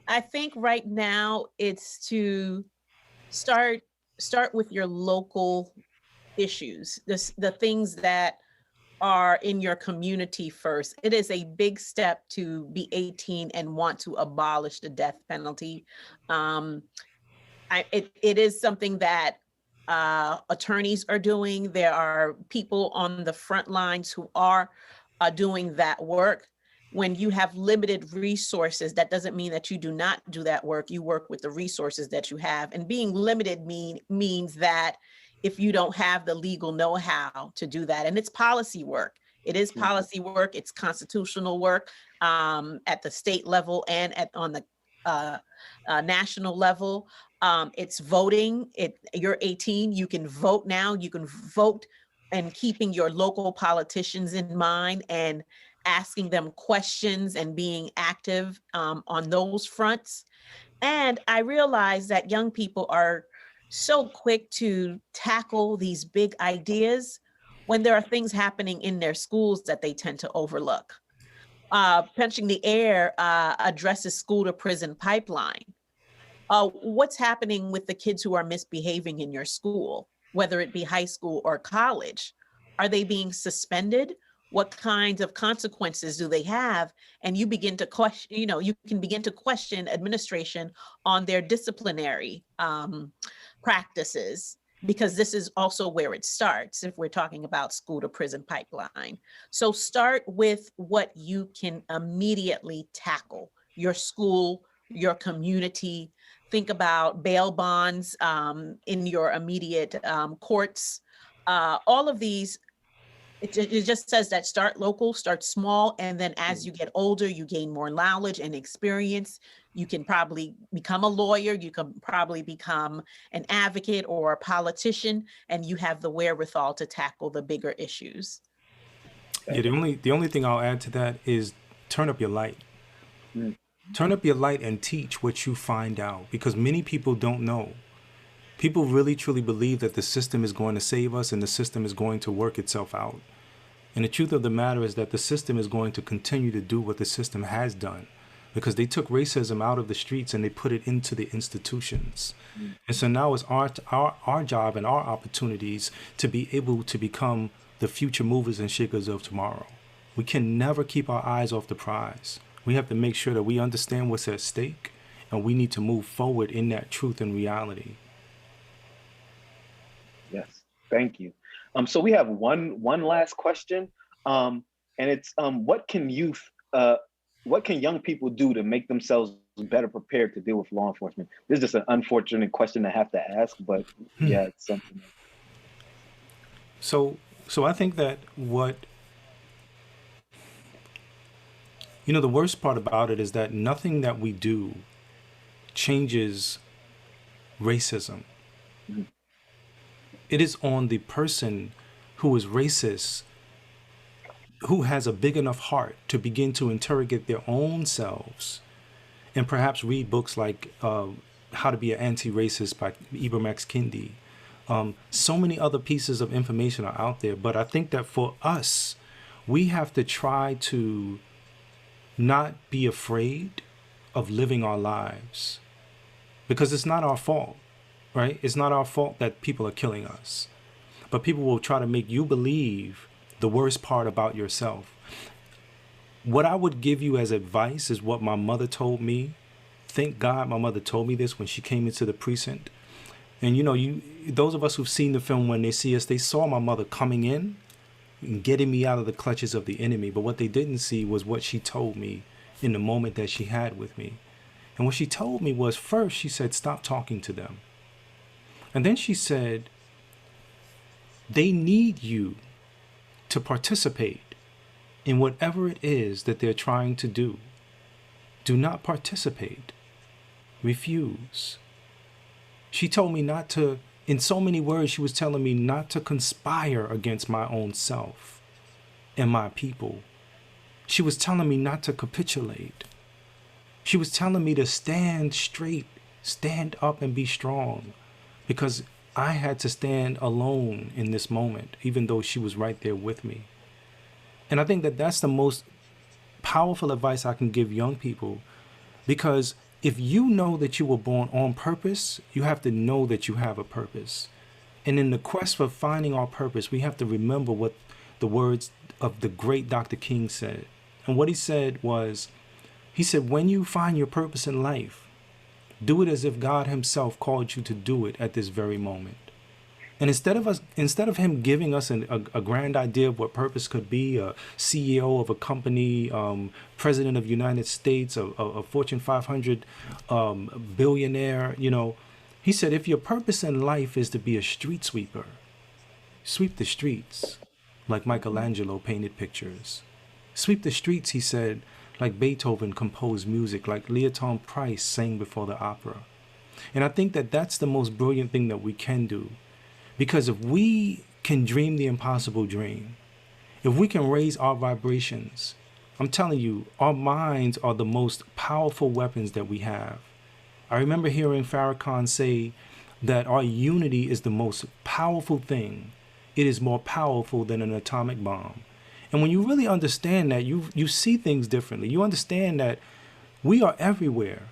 I think right now it's to start with your local issues, the things that are in your community first. It is a big step to be 18 and want to abolish the death penalty. It is something that attorneys are doing. There are people on the front lines who are doing that work. When you have limited resources, that doesn't mean that you do not do that work. You work with the resources that you have. And being limited means that if you don't have the legal know-how to do that, and it's policy work. It is policy work. It's constitutional work at the state level and on the national level. It's voting. You're 18. You can vote now. You can vote, and keeping your local politicians in mind and asking them questions and being active on those fronts. And I realize that young people are so quick to tackle these big ideas when there are things happening in their schools that they tend to overlook. Punching the Air addresses school to prison pipeline. What's happening with the kids who are misbehaving in your school, whether it be high school or college? Are they being suspended? What kinds of consequences do they have? And you begin to question, you can begin to question administration on their disciplinary practices, because this is also where it starts if we're talking about school to prison pipeline. So start with what you can immediately tackle: your school, your community. Think about bail bonds in your immediate courts. All of these, it just says that start local, start small, and then as you get older, you gain more knowledge and experience. You can probably become a lawyer, you can probably become an advocate or a politician, and you have the wherewithal to tackle the bigger issues. Yeah, the only thing I'll add to that is turn up your light. Turn up your light and teach what you find out, because many people don't know. People really truly believe that the system is going to save us and the system is going to work itself out. And the truth of the matter is that the system is going to continue to do what the system has done, because they took racism out of the streets and they put it into the institutions. And so now it's our job and our opportunities to be able to become the future movers and shakers of tomorrow. We can never keep our eyes off the prize. We have to make sure that we understand what's at stake, and we need to move forward in that truth and reality. Yes, thank you. So we have one last question, and it's what can young people do to make themselves better prepared to deal with law enforcement? This is just an unfortunate question to have to ask, but yeah, it's something. So I think that the worst part about it is that nothing that we do changes racism. It is on the person who is racist, who has a big enough heart to begin to interrogate their own selves and perhaps read books like How to Be an Anti-Racist by Ibram X. Kendi. So many other pieces of information are out there, but I think that for us, we have to try to not be afraid of living our lives, because it's not our fault, right? It's not our fault that people are killing us, but people will try to make you believe the worst part about yourself. What I would give you as advice is what my mother told me. Thank God my mother told me this when she came into the precinct. And those of us who've seen the film, when they see us, they saw my mother coming in and getting me out of the clutches of the enemy. But what they didn't see was what she told me in the moment that she had with me. And what she told me was, first, she said, stop talking to them. And then she said, they need you to participate in whatever it is that they're trying to do. Do not participate. Refuse. She told me not to, in so many words, she was telling me not to conspire against my own self and my people. She was telling me not to capitulate. She was telling me to stand straight, stand up and be strong, because I had to stand alone in this moment, even though she was right there with me. And I think that that's the most powerful advice I can give young people, because if you know that you were born on purpose, you have to know that you have a purpose. And in the quest for finding our purpose, we have to remember what the words of the great Dr. King said. And what he said was, he said, when you find your purpose in life, do it as if God himself called you to do it at this very moment. And instead of him giving us a grand idea of what purpose could be, a CEO of a company, president of the United States, a Fortune 500 billionaire, he said, if your purpose in life is to be a street sweeper, sweep the streets like Michelangelo painted pictures. Sweep the streets, he said, like Beethoven composed music, like Leoton Price sang before the opera. And I think that that's the most brilliant thing that we can do. Because if we can dream the impossible dream, if we can raise our vibrations, I'm telling you, our minds are the most powerful weapons that we have. I remember hearing Farrakhan say that our unity is the most powerful thing. It is more powerful than an atomic bomb. And when you really understand that, you see things differently. You understand that we are everywhere.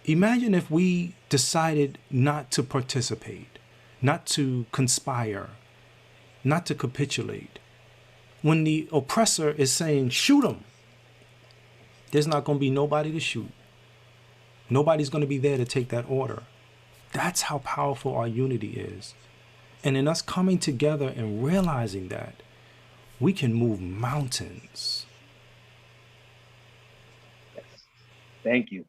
Imagine if we decided not to participate, not to conspire, not to capitulate. When the oppressor is saying, shoot them, there's not going to be nobody to shoot. Nobody's going to be there to take that order. That's how powerful our unity is. And in us coming together and realizing that, we can move mountains. Yes. Thank you.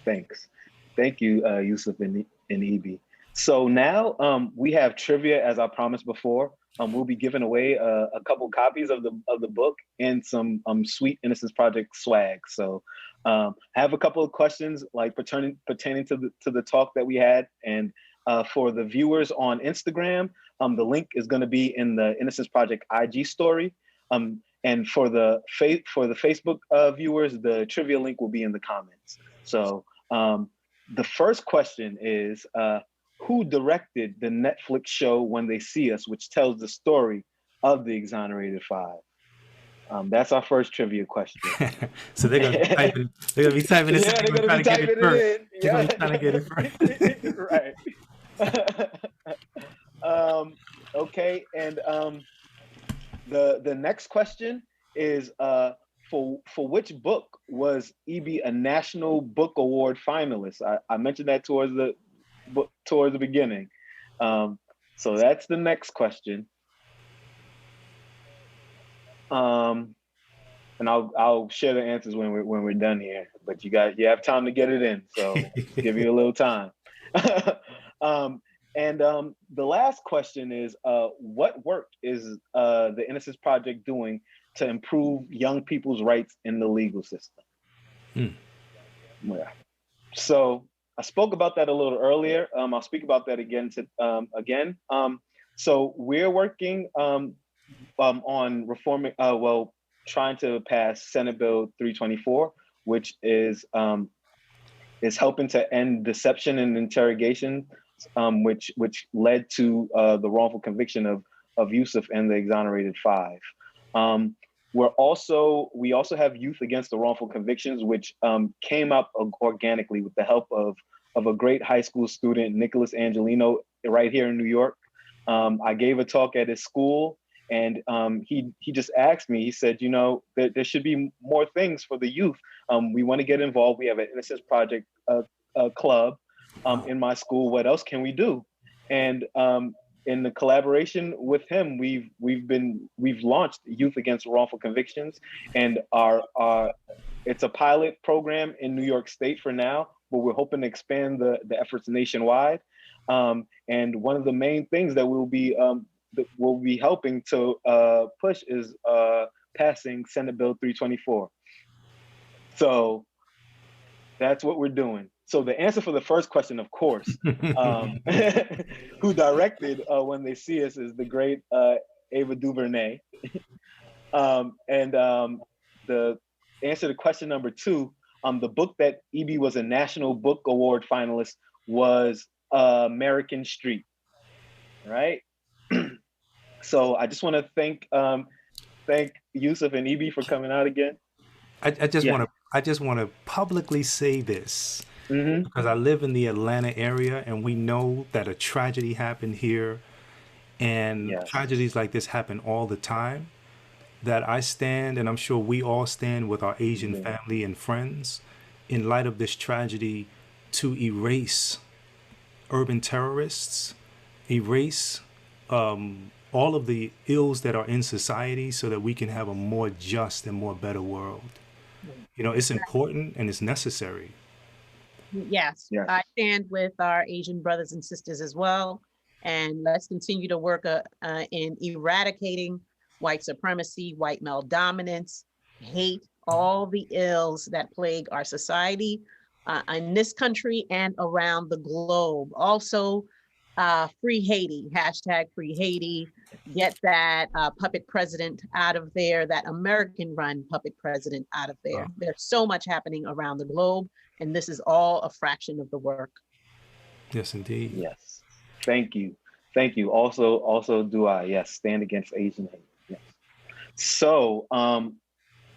Thanks. Thank you, Yusef and Ibi. So now we have trivia, as I promised before. We'll be giving away a couple copies of the book and some sweet Innocence Project swag. So I have a couple of questions like pertaining to the talk that we had. And for the viewers on Instagram, the link is going to be in the Innocence Project IG story. And for the Facebook viewers, the trivia link will be in the comments. So the first question is, who directed the Netflix show When They See Us, which tells the story of the Exonerated Five? That's our first trivia question. So they're gonna be typing this. Yeah, they're gonna be typing it in. They're gonna be trying to get it first. Right. Okay, and the next question is for which book was E.B. a National Book Award finalist? I mentioned that towards the beginning. So that's the next question. And I'll share the answers when we're done here. But you have time to get it in, so give you a little time. And the last question is, what work is the Innocence Project doing to improve young people's rights in the legal system? Yeah. So I spoke about that a little earlier. I'll speak about that again. So we're working on reforming, trying to pass Senate Bill 324, which is helping to end deception and interrogation, which led to the wrongful conviction of Yusef and the Exonerated Five. we also have Youth Against the Wrongful Convictions, which came up organically with the help of a great high school student, Nicholas Angelino, right here in New York. I gave a talk at his school, and he just asked me, he said, there should be more things for the youth. We want to get involved. We have an Innocence Project club in my school. What else can we do? And in the collaboration with him, we've launched Youth Against Wrongful Convictions, and it's a pilot program in New York State for now, but we're hoping to expand the efforts nationwide. And one of the main things that we'll be helping to push is passing Senate Bill 324. So that's what we're doing. So the answer for the first question, of course, who directed When They See Us is the great Ava DuVernay. And the answer to question number 2, the book that EB was a National Book Award finalist was American Street, right? So I just want to thank Yusef and EB for coming out again. I just want to publicly say this. Mm-hmm. Because I live in the Atlanta area, and we know that a tragedy happened here, and tragedies like this happen all the time, that I stand, and I'm sure we all stand with our Asian family and friends in light of this tragedy, to erase urban terrorists, erase all of the ills that are in society, so that we can have a more just and more better world. It's important and it's necessary. Yes, I stand with our Asian brothers and sisters as well. And let's continue to work in eradicating white supremacy, white male dominance, hate, all the ills that plague our society in this country and around the globe. Also, free Haiti, hashtag free Haiti, get that puppet president out of there, that American-run puppet president out of there. There's so much happening around the globe, and this is all a fraction of the work. Yes, indeed. Yes. Thank you. Also do I, yes, stand against Asian hate. Yes. So,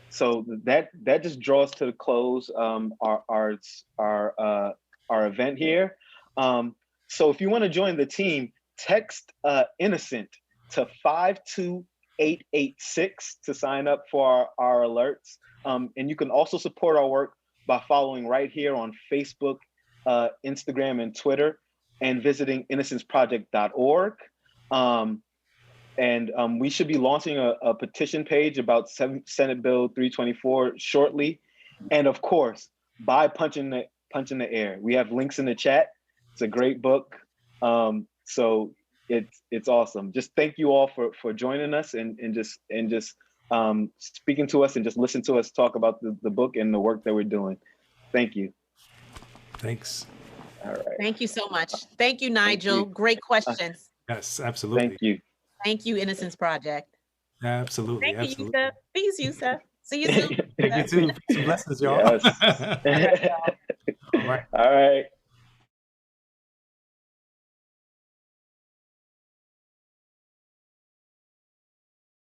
so that just draws to the close our event here. So if you want to join the team, text Innocent to 52886 to sign up for our alerts. And you can also support our work by following right here on Facebook, Instagram, and Twitter, and visiting innocenceproject.org. And we should be launching a petition page about Senate Bill 324 shortly. And of course, buy Punch in the Air. We have links in the chat. It's a great book. So it's awesome. Just thank you all for joining us and just speaking to us and just listen to us talk about the book and the work that we're doing. Thank you. Thanks. All right. Thank you so much. Thank you, Nigel. Thank you. Great questions. Yes, absolutely. Thank you. Thank you, Innocence Project. Absolutely. Thank you, Yusef. Peace, Yusef. See you soon. Thank you too. Peace and blessings, y'all. Yes. All right. All right.